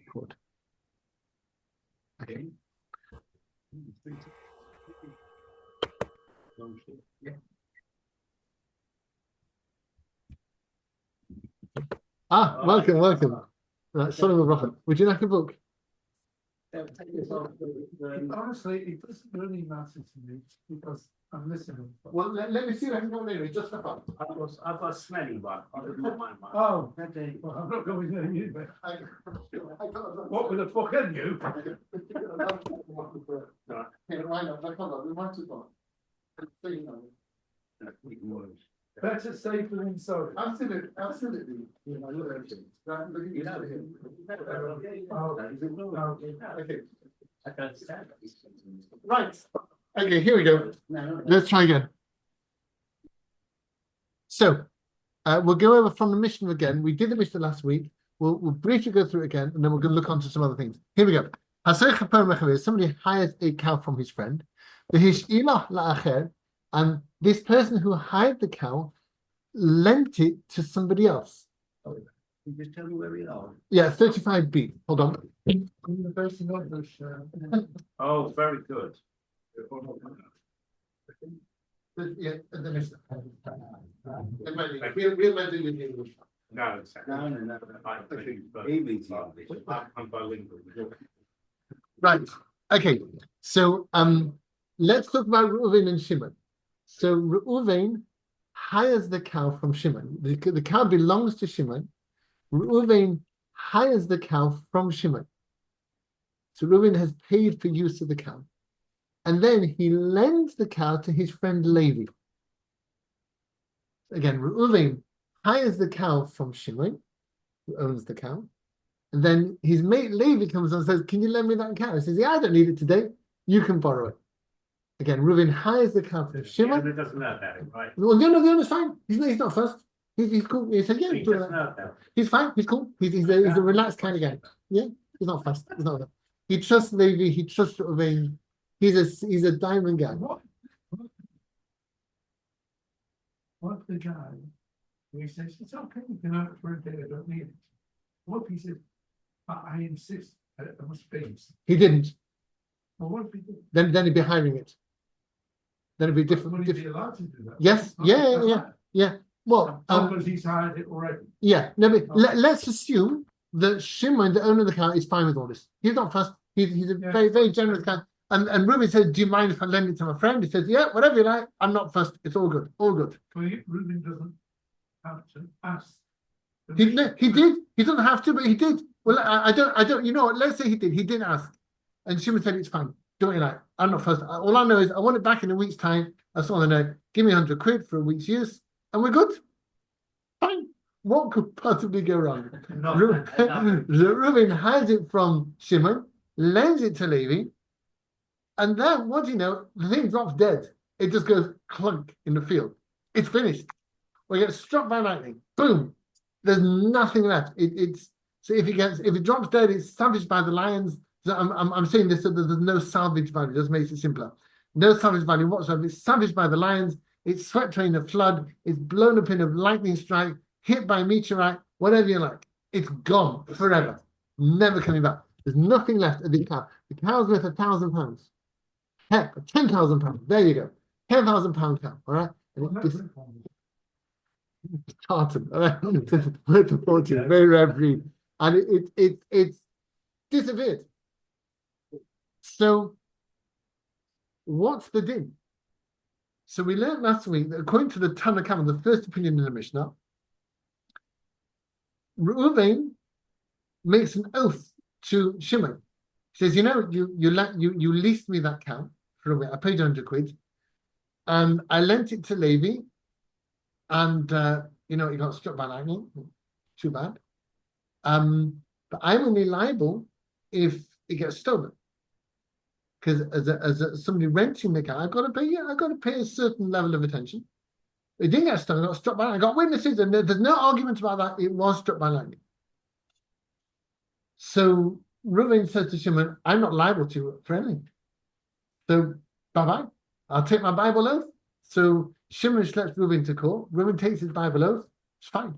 record. Okay. Welcome. Right, Solomon Prophet. Would you like a book? Honestly, it doesn't really matter to me because I'm listening. Well, let me see if I can go near it just for fun. I've got a smelly one. I don't mind one. Oh, okay. Well, I'm not going near you, but what with a book in you? Better safe than sorry. Absolutely. Okay. Right. Okay, here we go. Let's try again. So, we'll go over from the mission again. We did the mission last week. We'll briefly go through it again, and then we're going to look onto some other things. Here we go. Somebody hires a cow from his friend. And this person who hired the cow lent it to somebody else. Can you just tell me where we are? Yeah, 35B. Hold on. Oh, very good. Yeah, the mission. No, I'm bilingual. Right. Okay. So let's talk about Reuven and Shimon. So Reuven hires the cow from Shimon. The cow belongs to Shimon. Reuven hires the cow from Shimon. So Reuven has paid for use of the cow. And then he lends the cow to his friend Levi. Again, Reuven hires the cow from Shimon, who owns the cow. And then his mate Levi comes and says, "Can you lend me that cow?" He says, "Yeah, I don't need it today. You can borrow it." Again, Reuven hires the cow from Shimon. He doesn't know about it, right? Well, the owner's fine. He's not first. He's cool. He said, "Yeah, He doesn't know about it. he's fine. He's cool. He's a relaxed kind of guy. Yeah, he's not fast. He's not. He trusts Levi. He trusts Reuven. He's a diamond guy. What the guy? He says it's okay. You can have it for a day. I don't need it. What if he says, "But I insist. I must pay." He didn't. Well, what if he did? Then he'd be hiring it. Then it'd be different. Would he be allowed to do that? Yes. Yeah. Well, because he's hired it already. Yeah. No, but let's assume that Shimon, the owner of the cow, is fine with all this. He's not fussed. He's a very generous guy. And Reuben says, "Do you mind if I lend it to my friend?" He says, "Yeah, whatever you like. I'm not fussed. It's all good. All good." Well, Reuben doesn't have to ask. He did. He doesn't have to, but he did. Well, I don't. You know what? Let's say he did. He did ask, and Shimon said, "It's fine. Do what you like. I'm not fussed. All I know is I want it back in a week's time. That's all I know. Give me 100 quid for a week's use, and we're good. Fine. What could possibly go wrong?" Reuben hides it from Shimon, lends it to Levi, and then what do you know? The thing drops dead. It just goes clunk in the field. It's finished. We get struck by lightning. Boom. There's nothing left. So if it drops dead, it's savaged by the lions. So I'm saying this so that there's no salvage value. Just makes it simpler. No salvage value whatsoever. It's savaged by the lions. It's swept away in a flood. It's blown up in a lightning strike. Hit by a meteorite. Whatever you like. It's gone forever. Never coming back. There's nothing left of the cow. The cow's worth £1,000. Heck, £10,000. There you go. £10,000 cow. All right. Tartan, worth a fortune, very rare breed, and it's disappeared. So, what's the din? So we learned last week that according to the Tanna Kamma, the first opinion in the Mishnah, Reuven makes an oath to Shimon. He says, "You know, you leased me that cow for a week. I paid 100 quid, and I lent it to Levi. And he got struck by lightning. Too bad. But I'm only liable if it gets stolen. Because as somebody renting the car, I've got to pay a certain level of attention. It didn't get stolen, it got struck by lightning. I got witnesses, and there's no argument about that. It was struck by lightning. So Reuven says to Shimon, "I'm not liable to for anything. So bye-bye. I'll take my Bible oath." So Shimon lets Reuven to court. Reuven takes his Bible oath. It's fine.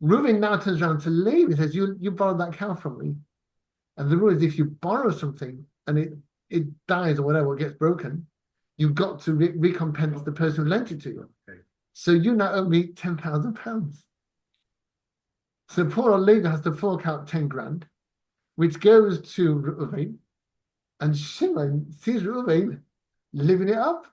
Reuven now turns around to Levi and says, you borrowed that cow from me. And the rule is if you borrow something and it dies or whatever, gets broken, you've got to recompense the person who lent it to you. Okay. So you now owe me £10,000. So poor old Levi has to fork out 10 grand, which goes to Reuven. And Shimon sees Reuven living it up.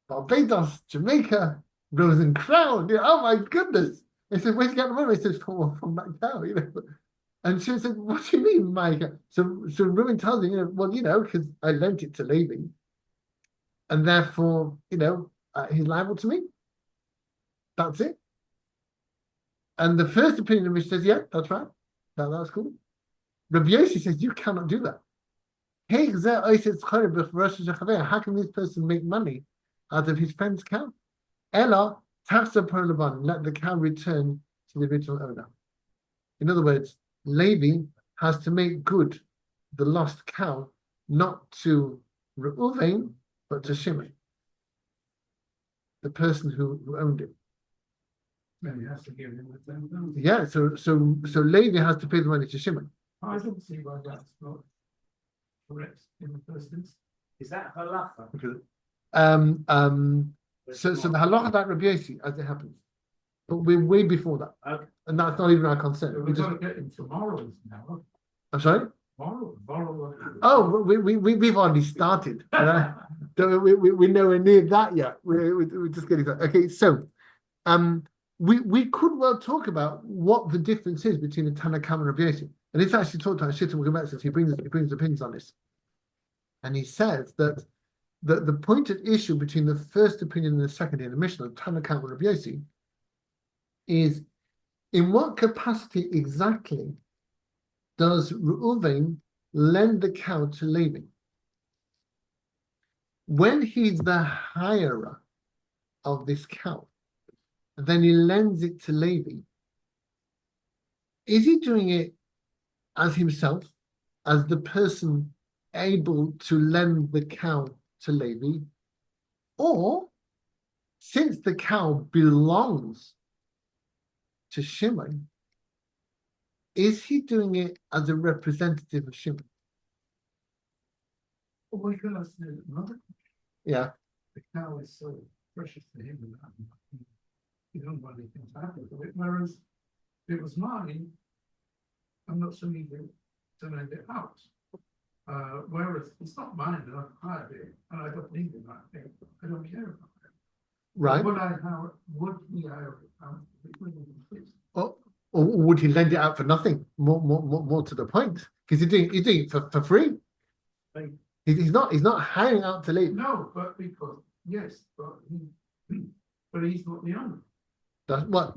Barbados, Jamaica, Rose and Crown. Oh my goodness. He said, where'd you get the money? He says, from that cow, And she said, what do you mean, Micah? So Reuben tells him, because I lent it to Levi. And therefore, he's liable to me. That's it. And the first opinion of which says, yeah, that's right. That's cool. Reb Yossi says, you cannot do that. How can this person make money out of his friend's cow? Ella, tax the Perlaban, let the cow return to the original owner. In other words, Levi has to make good the lost cow, not to Reuven, but to Shimon, the person who owned it. Then he has to give him the 10,000. Yeah, so Levi has to pay the money to Shimon. I don't see why that's not correct in the first instance. Is that halacha? So the halacha about Rabbi Yossi, as it happens, but we're way before that, Okay. and that's not even our concern. We're going to get into morals now. I'm sorry. Moral. Oh, we've already started. We're nowhere near that yet. We're just getting that. Okay, so we could well talk about what the difference is between the Tanakh and Rabbi Yossi, and it's actually talked about Shittim Gemetzes. He brings opinions on this, and he says that the pointed issue between the first opinion and the second in the Mishnah, Tanakh and Rabbi Yossi, is in what capacity exactly does Reuven lend the cow to Levi? When he's the hirer of this cow, then he lends it to Levi. Is he doing it as himself, as the person able to lend the cow to Levi? Or, since the cow belongs to Shimon, is he doing it as a representative of Shimon? Oh my goodness, there's another. Yeah. The cow is so precious to him that you don't want anything to happen to it. Whereas if it was mine, I'm not so eager to lend it out. Whereas it's not mine and I've hired it and I don't need it, I don't care about it. Right. Would he hire it out? Or would he lend it out for nothing? More to the point, because he's doing it for free. Right. He's not hiring out to Levi. No, but because yes, but he's not the owner. But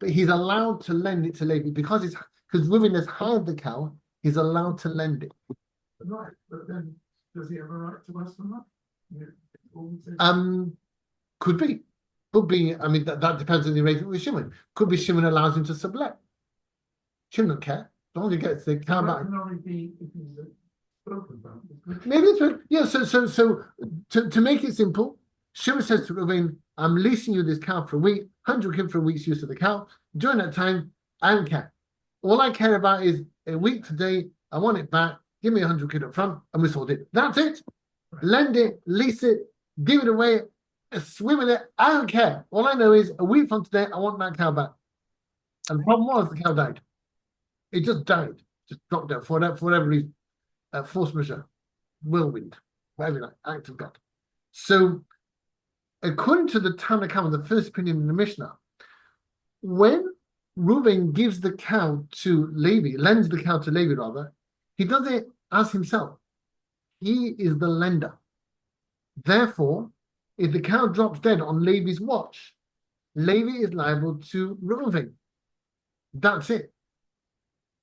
he's allowed to lend it to Levi because Reuven has hired the cow. He's allowed to lend it. Right, but then does he have a right to ask for that? Could be. I mean, that depends on the arrangement with Shimon. Could be Shimon allows him to sublet. Shimon don't care. As long as he gets the cow back. Can only be if he's spoken about. Maybe it's right. Yeah. So to make it simple, Shimon says to Reuven, "I'm leasing you this cow for a week, 100 kid for a week's use of the cow. During that time, I don't care. All I care about is a week today. I want it back. Give me 100 kid up front, and we sold it. That's it. Right. Lend it, lease it, give it away, swim in it. I don't care. All I know is a week from today, I want that cow back." And the problem was the cow died. It just died, just dropped out for whatever reason. Force majeure, whirlwind, whatever you like, act of God. So, according to the Tanakh, the first opinion in the Mishnah, when Reuven gives the cow to Levi, lends the cow to Levi rather, he does it as himself. He is the lender. Therefore, if the cow drops dead on Levi's watch, Levi is liable to Reuven. That's it.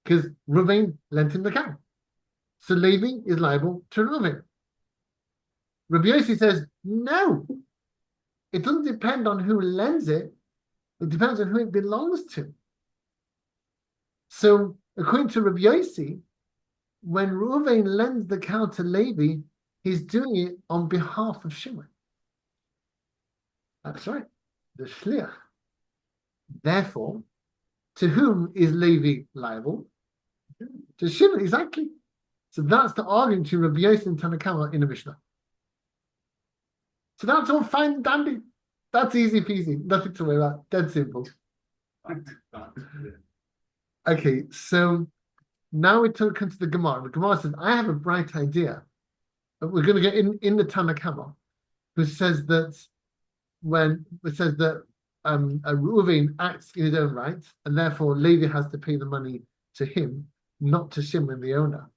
Because Reuven lent him the cow. So Levi is liable to Reuven. Rabbi Yossi says, no. It doesn't depend on who lends it. It depends on who it belongs to. So according to Rabbi Yossi, when Reuven lends the cow to Levi, he's doing it on behalf of Shimon. That's right, the shliach. Therefore, To whom is Levi liable? To Shimon, exactly. So that's the argument between Rabbi Yossi and Tanakama in the Mishnah. So that's all fine and dandy. That's easy peasy. Nothing to worry about. Dead simple. Okay, so now we come to the Gemara. The Gemara says, I have a bright idea. We're going to get in the Tanakama, who says that a Reuven acts in his own right, and therefore Levi has to pay the money to him, not to Shimon, the owner.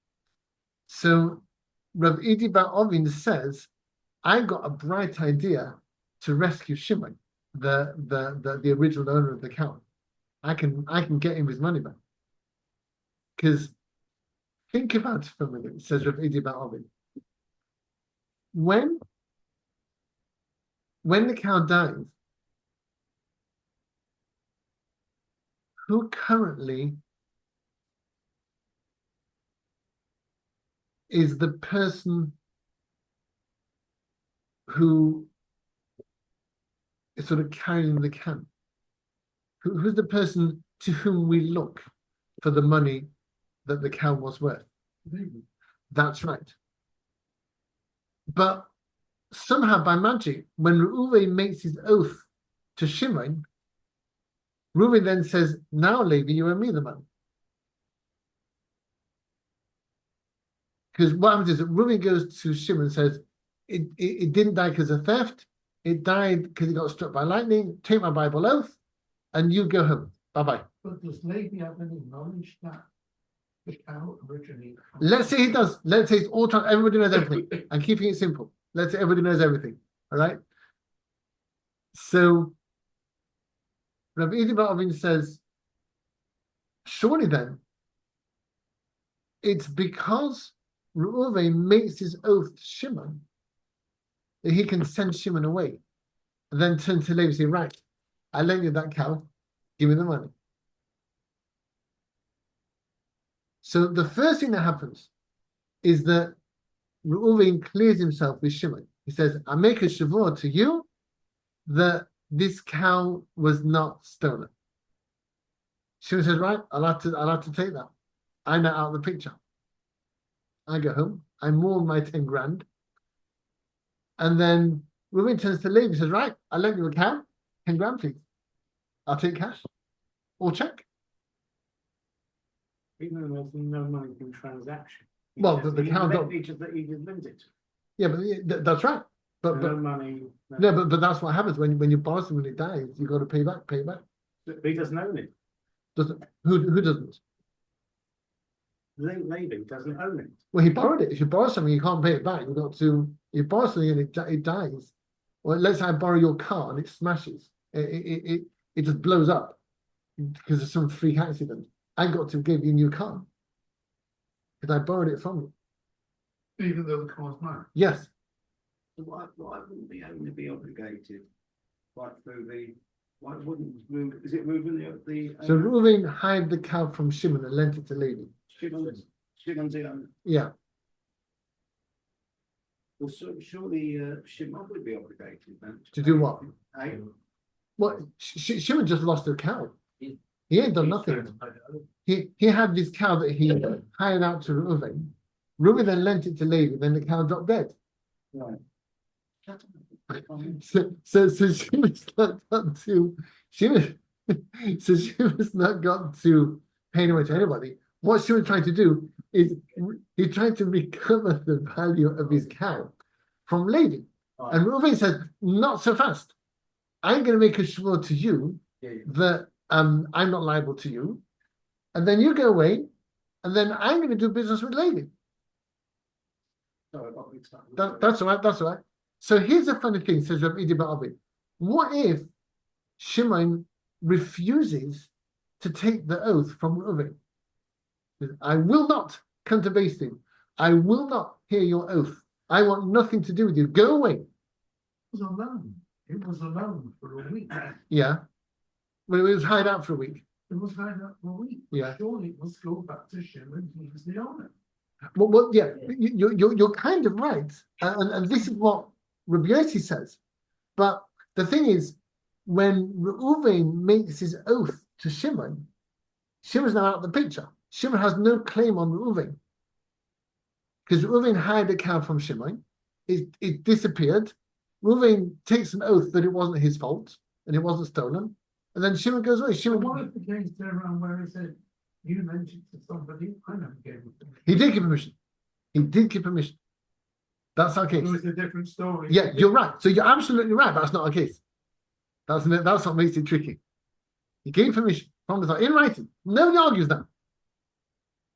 So Rav Idi Bar Ovin says, I got a bright idea to rescue Shimon, the original owner of the cow. I can get him his money back. Because think about it for a minute, says Rav Idi Bar Ovin. When the cow dies, who currently is the person who is sort of carrying the can? Who's the person to whom we look for the money that the cow was worth? That's right. But somehow by magic, when Reuven makes his oath to Shimon, Reuven then says, now Levi, you owe me the money. Because what happens is that Reuven goes to Shimon and says, it didn't die because of theft, it died because he got struck by lightning, take my Bible oath, and you go home. Bye-bye. But does Levi have any knowledge that the cow originally? Let's say he does. Let's say it's all time. Everybody knows everything. I'm keeping it simple. Let's say everybody knows everything. All right. So Rabbi Idi Bar Ovin says, surely then, it's because Reuven makes his oath to Shimon that he can send Shimon away, and then turn to Levi and say, right, I lent you that cow, give me the money. So the first thing that happens is that Reuven clears himself with Shimon. He says, I make a shavua to you that this cow was not stolen. Shimon says, right, I'll have to take that. I'm not out of the picture. I go home, I mourn my 10 grand. And then Reuven turns to Levi and says, right, I lent you a cow, 10 grand, please. I'll take cash or check. Even though there's no money in transaction. Well, the cow got. He just lent it. Yeah, but that's right. But No money. no, but that's what happens when you borrow something when it dies. You got to pay back. But he doesn't own it. Doesn't who doesn't? Levi doesn't own it. Well, he borrowed it. If you borrow something, you can't pay it back. You borrow something and it dies. Or let's say I borrow your car and it smashes. It just blows up because of some freak accident. I got to give you a new car because I borrowed it from you. Even though the car's mine. Yes. So why wouldn't the owner be obligated? Why wouldn't Reuven? Is it Reuven the So Reuven hired the cow from Shimon and lent it to Levi. Shimon's the owner? Yeah. Well, surely Shimon would be obligated then. To do what? Hey? Well, Shimon just lost a cow. He ain't done nothing. He had this cow that he hired out to Reuven. Reuven then lent it to Levi, then the cow dropped dead. Right. So Shimon's not got to Shimon's not got to pay any money to anybody. What Shimon's trying to do is he's trying to recover the value of his cow from Levi. Right. And Reuven said, not so fast. I'm going to make a shavua to you that I'm not liable to you, and then you go away, and then I'm going to do business with Levi. That's all right. That's all right. So here's a funny thing, says Reb Idi Bar Ovin. What if Shimon refuses to take the oath from Reuven? I will not come to Beis Din. I will not hear your oath. I want nothing to do with you. Go away. It was alone. It was alone for a week. Yeah. Well, it was hired out for a week. It was like that for a week. Yeah. Surely it must go back to Shimon. He was the owner. Well, yeah, you're kind of right, and this is what Rabbi Yossi says. But the thing is, when Reuven makes his oath to Shimon, Shimon's now out of the picture. Shimon has no claim on Reuven. Because Reuven hired a cow from Shimon. It disappeared. Reuven takes an oath that it wasn't his fault and it wasn't stolen. And then Shimon goes away. So Shimon, what if the case turned around where he said, you mentioned to somebody, I never gave it to he did give permission. He did give permission. That's our case. It was a different story. Yeah, you're right. So you're absolutely right. That's not our case. That's what makes it tricky. He gave permission from the start in writing. Nobody argues that.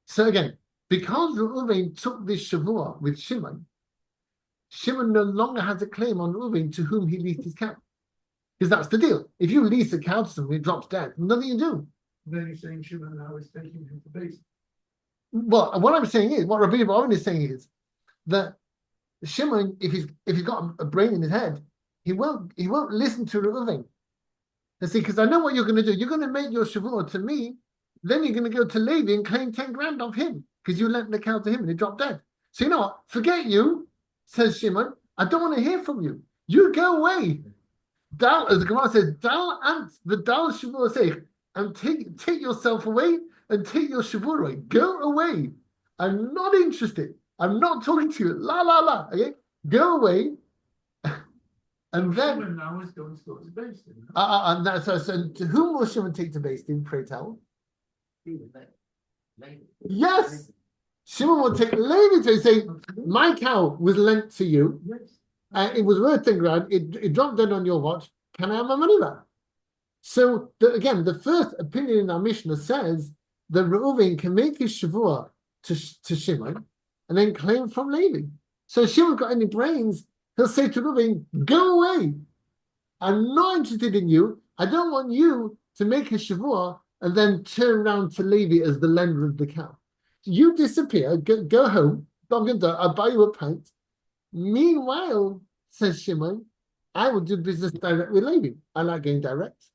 So again, because Reuven took this shavua with Shimon, Shimon no longer has a claim on Reuven to whom he leased his cow. Because that's the deal. If you lease a cow to someone, it drops dead. Nothing you do. Then you're saying Shimon now is taking him to base. Well, what I'm saying is, what Rabbi Baron is saying is that Shimon, if he's got a brain in his head, he won't listen to Reuven. And see, because I know what you're going to do. You're going to make your shavua to me, then you're going to go to Levi and claim 10 grand off him because you lent the cow to him and he dropped dead. So you know what? Forget you, says Shimon. I don't want to hear from you. You go away. Dal, as the Gemara says, Dal ant the Dal shavua say, and take yourself away and take your shavua away. Go away. I'm not interested. I'm not talking to you. La la la. Okay, go away. And then Shimon now is going to go to base. and that's so to whom will Shimon take to base in, pray tell? Yes. Shimon will take Levi to say, my cow was lent to you. Yes. It was worth 10 grand. It dropped dead on your watch. Can I have my money back? So again, the first opinion in our Mishnah says that Reuven can make his shavua to Shimon and then claim from Levi. So if Shimon got any brains, he'll say to Reuven, go away. I'm not interested in you. I don't want you to make a shavua and then turn around to Levi as the lender of the cow. You disappear, go home, I'll buy you a pint. Meanwhile, says Shimon, I will do business direct with Levi. I like going direct.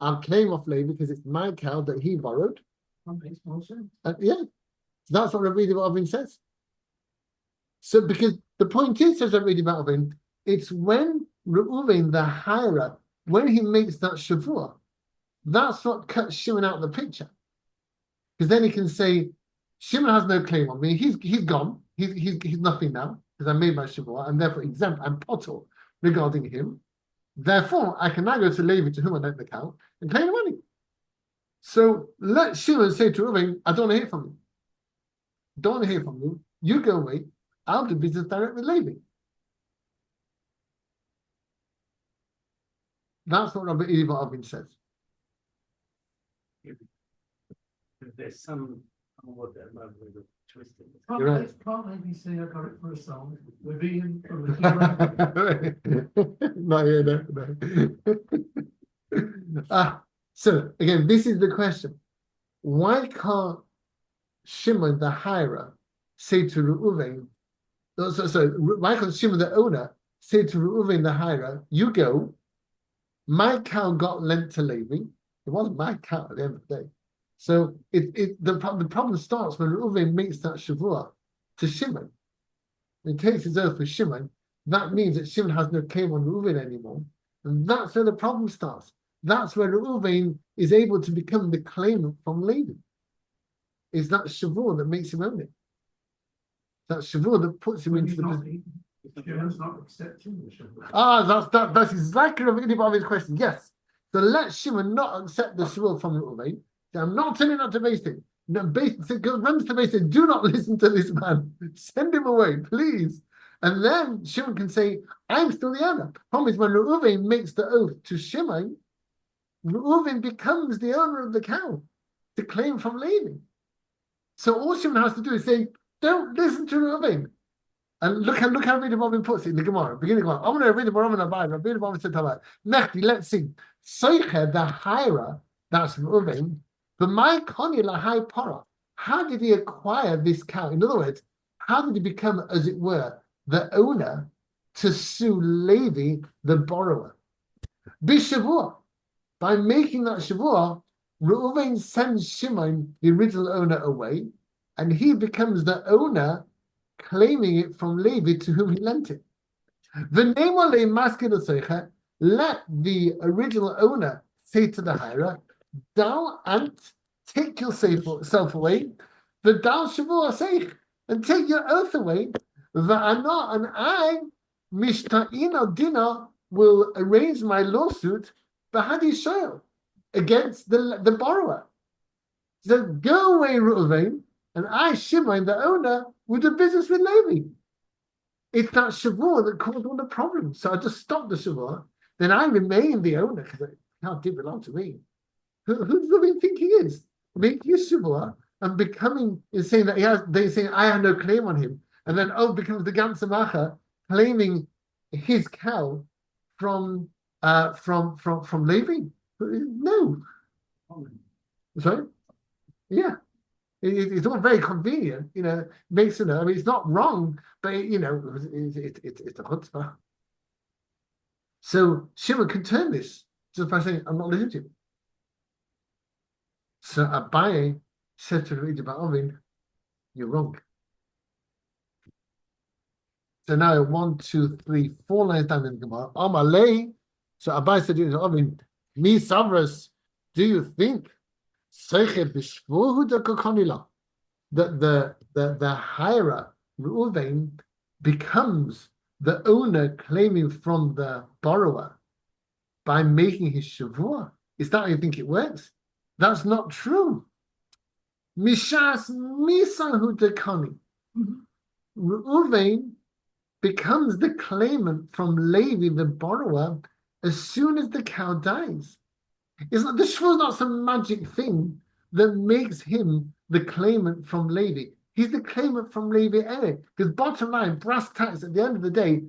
I'll claim off Levi because it's my cow that he borrowed. That makes more sense. Yeah, that's what Rabbi Barovin says. So, because the point is, says Rabbi Barovin, it's when Reuven, the hirer, when he makes that shavua, that's what cuts Shimon out of the picture. Because then he can say, Shimon has no claim on me. He's gone. He's nothing now because I made my shavua. I'm therefore exempt. I'm potter regarding him. Therefore, I can now go to Levi, to whom I lent the cow, and claim the money. So let Shimon say to Reuven, I don't want to hear from you. Don't want to hear from you. You go away. I'll do business direct with Levi. That's what Rabbi Barovin says. There's some word there, twisted. You're right. Can't maybe say I got it for a song with Ian from the Not here, no. So again, this is the question. Why can't Shimon, the hirer, say to Reuven, why can't Shimon, the owner, say to Reuven, the hirer, you go, my cow got lent to Levi. It wasn't my cow at the end of the day. So the problem starts when Reuven makes that shavua to Shimon. He takes his oath for Shimon. That means that Shimon has no claim on Reuven anymore. And that's where the problem starts. That's where Reuven is able to become the claimant from Levi. It's that shavua that makes him own it. That shavua that puts him into the business. Shimon's not accepting the shavua. That's exactly Rabbi question. Yes. So let Shimon not accept the shavua from Reuven. I'm not telling not to base it. No, runs to base it. Do not listen to this man. Send him away, please. And then Shimon can say, I'm still the owner. Problem is when Reuven makes the oath to Shimon, Reuven becomes the owner of the cow to claim from Levi. So all Shimon has to do is say, don't listen to Reuven. And look how Rabbi Barovin puts it in the Gemara. Beginning of Gemara. I'm going to read the Barovin Abai. Rabbi Barovin said, Mechti, let's see. Soicher, the hirer, that's Reuven. But my koni lahai para, how did he acquire this cow? In other words, how did he become, as it were, the owner to sue Levi, the borrower? Bishavua, by making that shavua, Reuven sends Shimon, the original owner, away, and he becomes the owner, claiming it from Levi to whom he lent it. Let the original owner say to the hirer, Thou ant take yourself away, the dal shavua seich, and take your oath away, va'ana, and I, mishta'ina dina, will arrange my lawsuit, bahadi shoel, against the borrower. So go away, Reuven, and I, Shimon, the owner, will do business with Levi. It's that shavua that caused all the problems. So I just stopped the shavua. Then I remain the owner because it did belong to me. Who does Reuven think he is? Making a shavua and becoming is saying that they saying I have no claim on him, and then becomes the Gamsamacha claiming his cow from Levi. No, sorry, yeah. It's all very convenient, makes it. I mean, it's not wrong, but it's a chutzpah. So Shimon can turn this just by saying, "I'm not listening to you." So Abaye said to Reb Zera, "You're wrong." So now 1, 2, 3, 4 lines down in the Gemara. Amalei. So Abaye said to Reb Zera, "Mi savras, do you think that the hirer Reuven becomes the owner claiming from the borrower by making his shavua? Is that how you think it works? That's not true. Mishas misahu dekani. Reuven becomes the claimant from Levi, the borrower, as soon as the cow dies. The shavua is not some magic thing that makes him the claimant from Levi. He's the claimant from Levi anyway. Because bottom line, brass tacks, at the end of the day,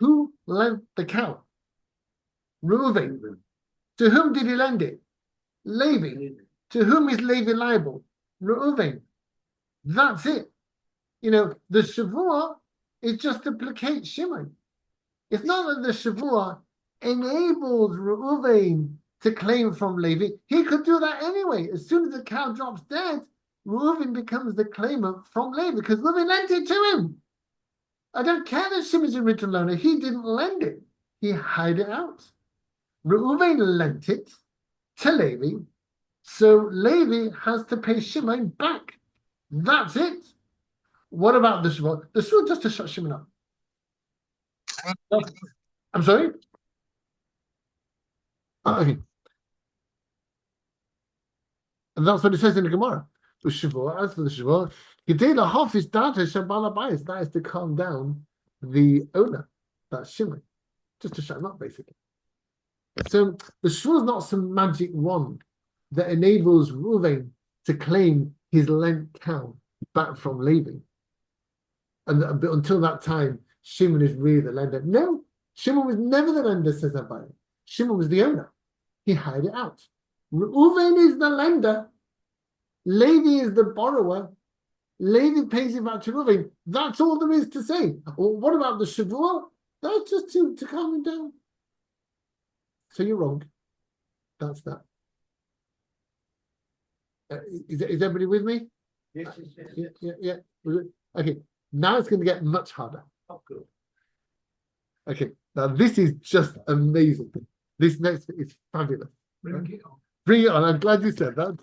who lent the cow? Reuven. To whom did he lend it? Levi. To whom is Levi liable? Reuven. That's it. The shavua is just to placate Shimon. It's not that the shavua enables Reuven to claim from Levi. He could do that anyway. As soon as the cow drops dead, Reuven becomes the claimant from Levi because Reuven lent it to him. I don't care that Shimon's a written loaner. He didn't lend it. He hired it out. Reuven lent it to Levi, so Levi has to pay Shimon back. That's it. What about the shavua? The shavua just to shut Shimon up. I'm sorry? Okay. And that's what it says in the Gemara. As for the shavua, that is to calm down the owner, that's Shimon, just to shut him up, basically. So the shavua is not some magic wand that enables Reuven to claim his lent cow back from Levi. But until that time, Shimon is really the lender. No, Shimon was never the lender, says Abaye. Shimon was the owner. He hired it out. Reuven is the lender. Levi is the borrower. Levi pays it back to Reuven. That's all there is to say. Well, what about the shavua? That's just to calm him down. So you're wrong. That's that. Is everybody with me? Yes. Yeah. Okay. Now it's going to get much harder. Oh, good. Okay. Now this is just amazing. This next bit is fabulous. Bring it on. Bring it on. I'm glad you said that.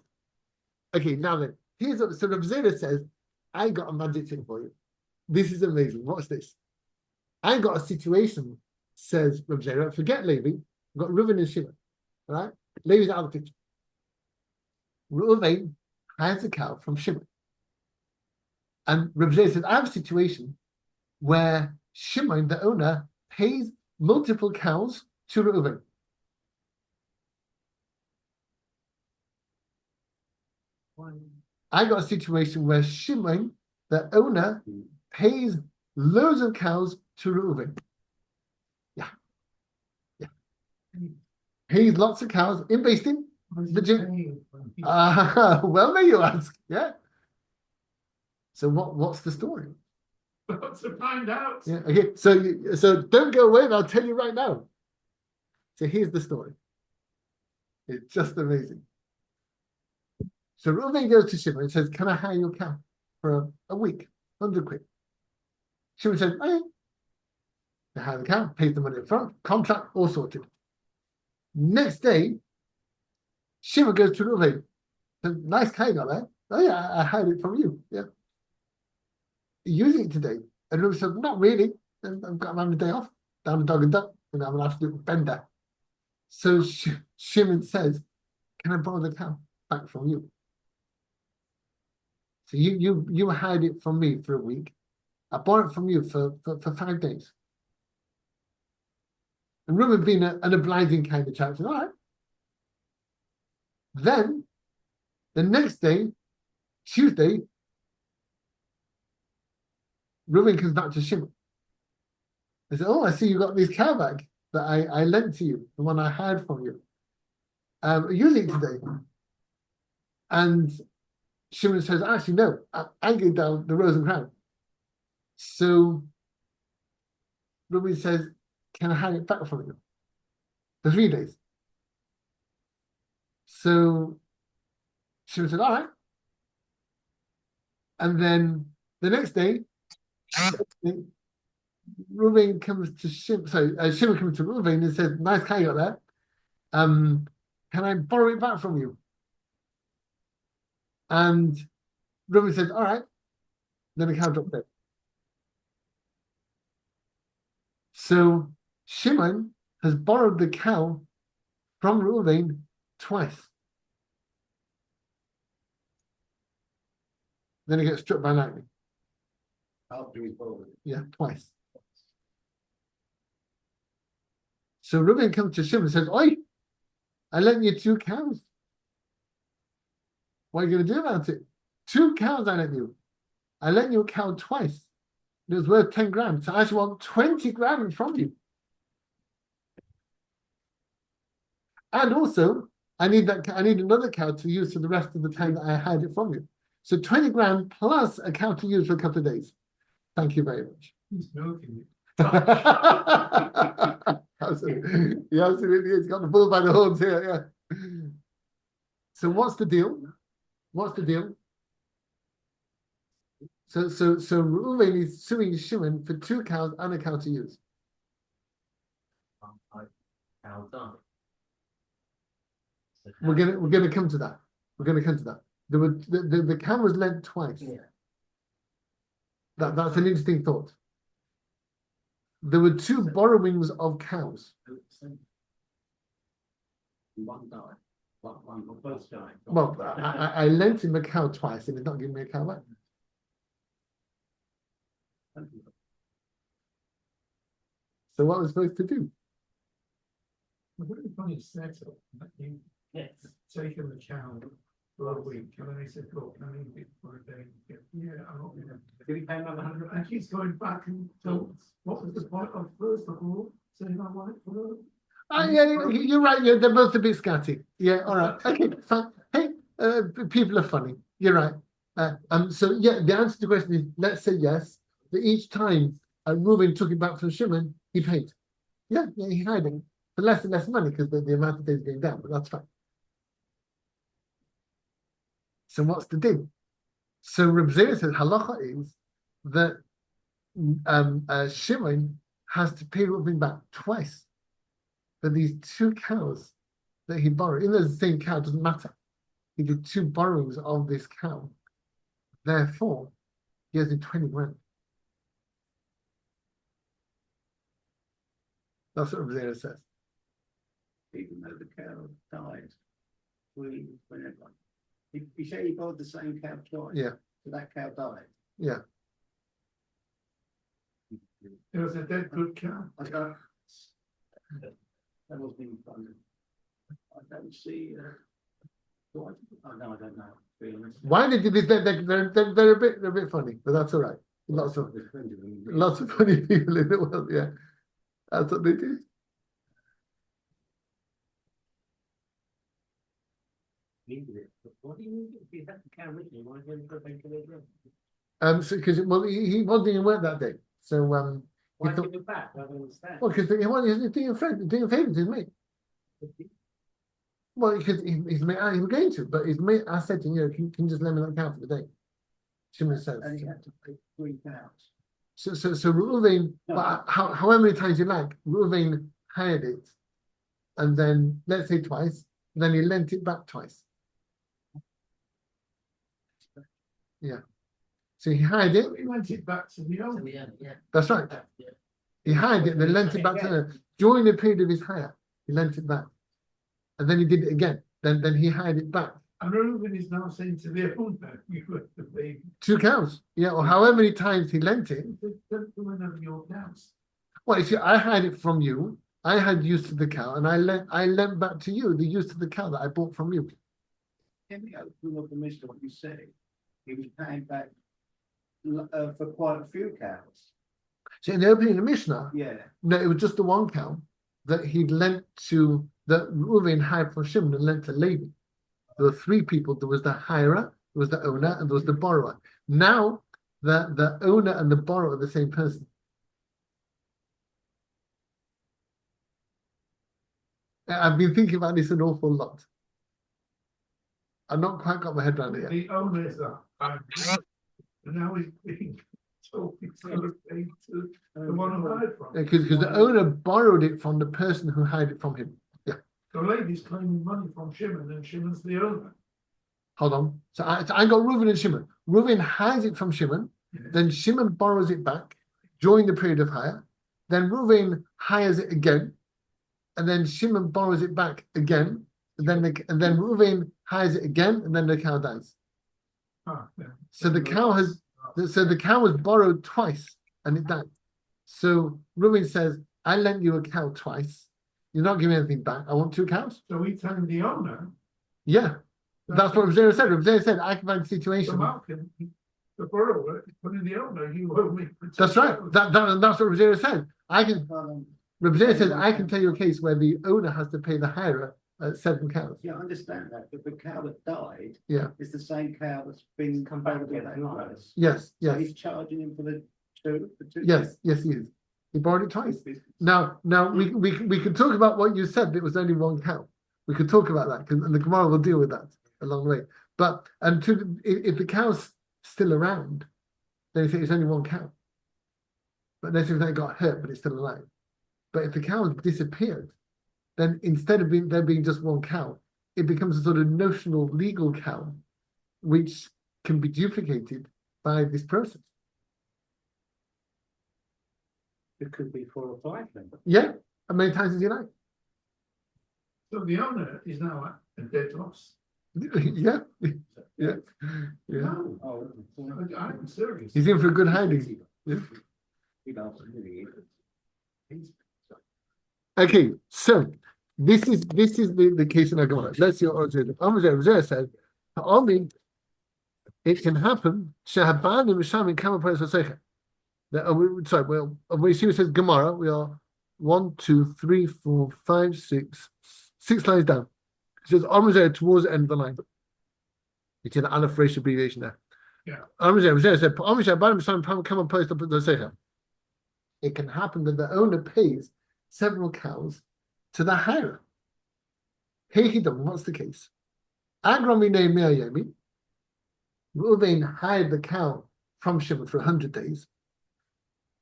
Okay, now then, here's what Reb Zera says. I got a magic thing for you. This is amazing. Watch this. I got a situation, says Reb Zera. Forget Levi. I've got Reuven and Shimon. All right? Levi's out of the picture. Reuven hires a cow from Shimon. And Reb Zera says, I have a situation where Shimon, the owner, pays multiple cows to Reuven. I got a situation where Shimon, the owner, pays loads of cows to Reuven. Yeah. Pays lots of cows in Basting. Well, may you ask. Yeah. So what's the story? To find out. Yeah. Okay. So don't go away. I'll tell you right now. So here's the story. It's just amazing. So Reuven goes to Shimon and says, can I hire your cow for a week? 100 quid. Shimon says, oh, yeah. They hire the cow, pays the money up front, contract, all sorted. Next day, Shimon goes to Reuven. So, nice cow you got there. Oh yeah, I hired it from you. Yeah. Using it today. And Reuben said, not really. I'm having a day off. Down the dog and duck. And I'm an absolute bender. So Shimon says, can I borrow the cow back from you? So you hired it from me for a week. I bought it from you for 5 days. And Reuben being an obliging kind of chap said, all right. Then the next day, Tuesday, Reuben comes back to Shimon. He said, oh, I see you got this cow back that I lent to you, the one I hired from you. Using it today. And Shimon says, actually, no, I gave down the rose and crown. So Reuben says, can I have it back from you? For 3 days. So Shimon said, all right. And then the next day, Reuben comes to Shimon, Shimon comes to Reuben and says, nice cow you got there. Can I borrow it back from you? And Reuben said, all right. Then the cow dropped dead. So Shimon has borrowed the cow from Reuben twice. Then he gets struck by lightning. After he's borrowed it. Yeah, twice. So Reuben comes to Shimon and says, oi, I lent you 2 cows. What are you going to do about it? 2 cows I lent you. I lent you a cow twice. It was worth 10 grand. So I actually want 20 grand from you. And also, I need another cow to use for the rest of the time that I had it from you. So 20 grand plus a cow to use for a couple of days. Thank you very much. He's milking it. Absolutely. He absolutely is. Got the bull by the horns here, yeah. So what's the deal? What's the deal? So Reuven is suing Shimon for 2 cows and a cow to use. Cow done. We're gonna come to that. We're gonna come to that. There were the cow was lent twice. Yeah. That's an interesting thought. There were 2 borrowings of cows. One died. One or both died. Well, I lent him a cow twice and he's not giving me a cow back. So what was I supposed to do? A very funny setup. That you Yes. taken the cow for a week, and then he said, "Look, I need it for a day." Yeah, I'm not gonna. Did he pay him another 100? And he's going back and told, what was the point of first of all saying I want it for? Yeah, you're right. Yeah, they're both a bit scatty. Yeah, all right. Okay, fine. Hey, people are funny. You're right. So yeah, the answer to the question is let's say yes. That each time Reuben took it back from Shimon, he paid. Yeah, he hired him for less and less money because the amount of days going down. But that's fine. So what's the deal? So Reb Zera says halacha is that Shimon has to pay Reuben back twice for these 2 cows that he borrowed. Even though it's the same cow, it doesn't matter. He did 2 borrowings of this cow. Therefore, he has 20 grand. That's what Reb Zera says. Even though the cow died, whenever. You say you borrowed the same cow twice? Yeah. So that cow died? Yeah. It was a dead good cow. I don't. That was being funded. I don't see. What? Oh no, I don't know. To be honest. Why they did this? They're a bit funny, but that's all right. Lots of funny people in the world. Yeah, that's what they do. What do you mean? If you had the cow with you, why didn't you go back to the So because he wasn't doing work that day, so why thought, give it back? I don't understand. well, because he's doing a friend, doing a favor to his mate. Well, because his mate, he was going to, but his mate, I said to him, can you just lend me that cow for the day? Shimon says. And he had to pay 3 cows. So Reuven, but however many times you like, Reuven hired it, and then let's say twice, then he lent it back twice. So he hired it. He lent it back to the So owner. yeah. That's right. Yeah. He hired it and then lent it back to her. During the period of his hire, he lent it back. And then he did it again. Then he hired it back. And Reuben is now saying to the owner, you have to pay. 2 cows. Yeah, or however many times he lent it. Don't do any of your cows. Well, you see, I hired it from you. I had use of the cow, and I lent back to you the use of the cow that I bought from you. In the opening of the Mishnah, what you said, he was paying back for quite a few cows. So in the opening of the Mishnah, Yeah. no, it was just the 1 cow that he lent to that Reuven hired from Shimon and lent to Levi. There were 3 people. There was the hirer, there was the owner, and there was the borrower. Now the owner and the borrower are the same person. I've been thinking about this an awful lot. I've not quite got my head around it yet. The owner is that. And now he's being told he's going to pay to the one who hired from. Because the owner borrowed it from the person who hired it from him. Yeah. The lady's claiming money from Shimon, and Shimon's the owner. Hold on. So I got Reuven and Shimon. Reuven hires it from Shimon. Yeah. Then Shimon borrows it back during the period of hire. Then Reuven hires it again. And then Shimon borrows it back again. And then Reuven hires it again. And then the cow dies. Ah, yeah. So the cow was borrowed twice and it died. So Reuven says, I lent you a cow twice. You're not giving anything back. I want 2 cows. So he's telling the owner. Yeah. That's what Reb Zera said. Reb Zera said, I can find a situation. The Malkin, the borrower, putting the owner, you owe me. That's right. That's what Reb Zera said. Reb Zera says, I can tell you a case where the owner has to pay the hirer 7 cows. Yeah, I understand that, but the cow that died Yeah. is the same cow that's been Come back borrowed again, in that price. Yes, So yes, he's charging him for the 2. yes, yes, he is. He borrowed it twice. Now we can talk about what you said. It was only 1 cow. We could talk about that and the Gemara will deal with that along the way. But if the cow's still around, then you think it's only 1 cow. But then if they got hurt, but it's still alive. But if the cow has disappeared, then instead of there being just 1 cow, it becomes a sort of notional legal cow, which can be duplicated by this process. It could be 4 or 5 then. Yeah, as many times as you like. So the owner is now a dead loss. Yeah, yeah, yeah. No, Oh, I'm serious. He's in for a good hiding. Yeah. he doesn't really. Okay, so this is the case in our Gemara. Let's see what Reb Zera said. Only it can happen. Shahabani Mishamin Kama Paris Vasecha. Sorry, well, when she says Gemara, we are 1, 2, 3, 4, 5, 6 lines down. It says Reb Zera towards the end of the line. It's an Aleph Resh abbreviation there. Yeah. Reb Zera said, Kama Paris Vasecha. It can happen that the owner pays several cows to the hirer. What's the case? Reuven hired the cow from Shimon for 100 days.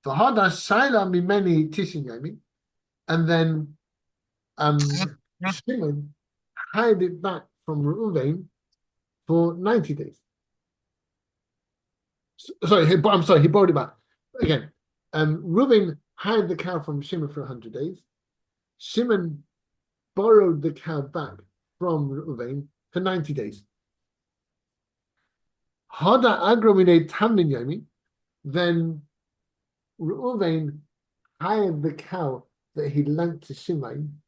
And then Shimon hired it back from Reuven for 90 days. I'm sorry, he borrowed it back. Again, Reuven hired the cow from Shimon for 100 days. Shimon borrowed the cow back from Reuven for 90 days. Then Reuven hired the cow that he lent to Shimon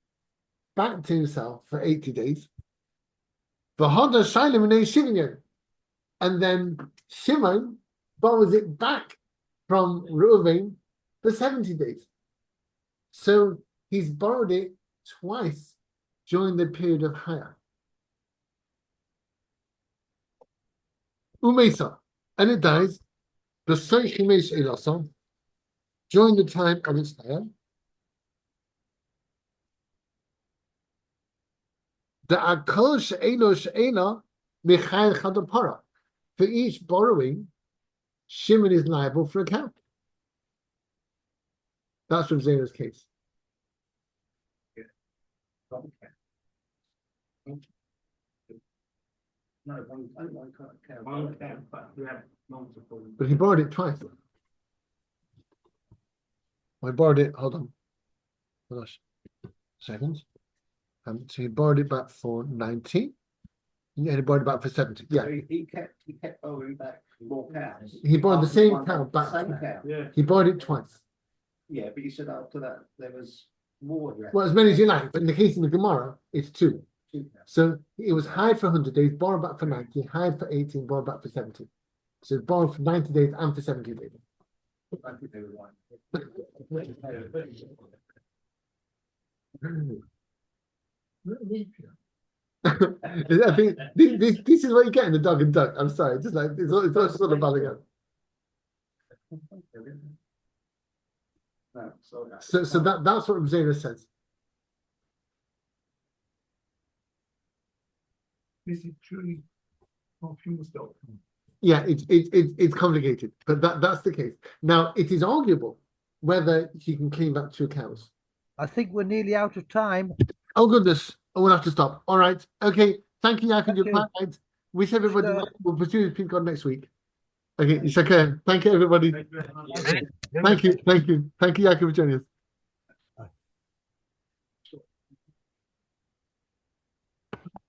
back to himself for 80 days. And then Shimon borrows it back from Reuven for 70 days. So he's borrowed it twice during the period of hire. Umesa, and it dies during the time of its hire. For each borrowing, Shimon is liable for account. That's Reb Zera's case. No, only one cow. One cow, but you have multiple. But he borrowed it twice. I borrowed it. Hold on. Hold on. Seconds. So he borrowed it back for 90. Yeah, he borrowed it back for 70. Yeah. So he kept borrowing back more cows. He borrowed the After same one- cow the back. Same cow. Yeah. He borrowed it twice. Yeah, but you said after that there was more. Well, as many as you like, but in the case of the Gemara, it's 2. 2 cows. So it was hired for 100 days, borrowed back for 90, hired for 18, borrowed back for 70. So it's borrowed for 90 days and for 70 days. I think they were right. I think this is what you get in the dog and duck. I'm sorry, just like it's all sort of bad again. No, sorry. So that's what Reb Zera says. This is truly confused.com. Yeah, it's complicated, but that's the case. Now it is arguable whether he can clean back 2 cows. I think we're nearly out of time. Oh goodness, we'll have to stop. All right, okay. Thank you, Yaakov. Thank You're you. right. Wish everybody Sure. well. We'll pursue this God next week. Okay, it's okay. Thank you, everybody. Thank you very much. Thank you, Yaakov, for joining us.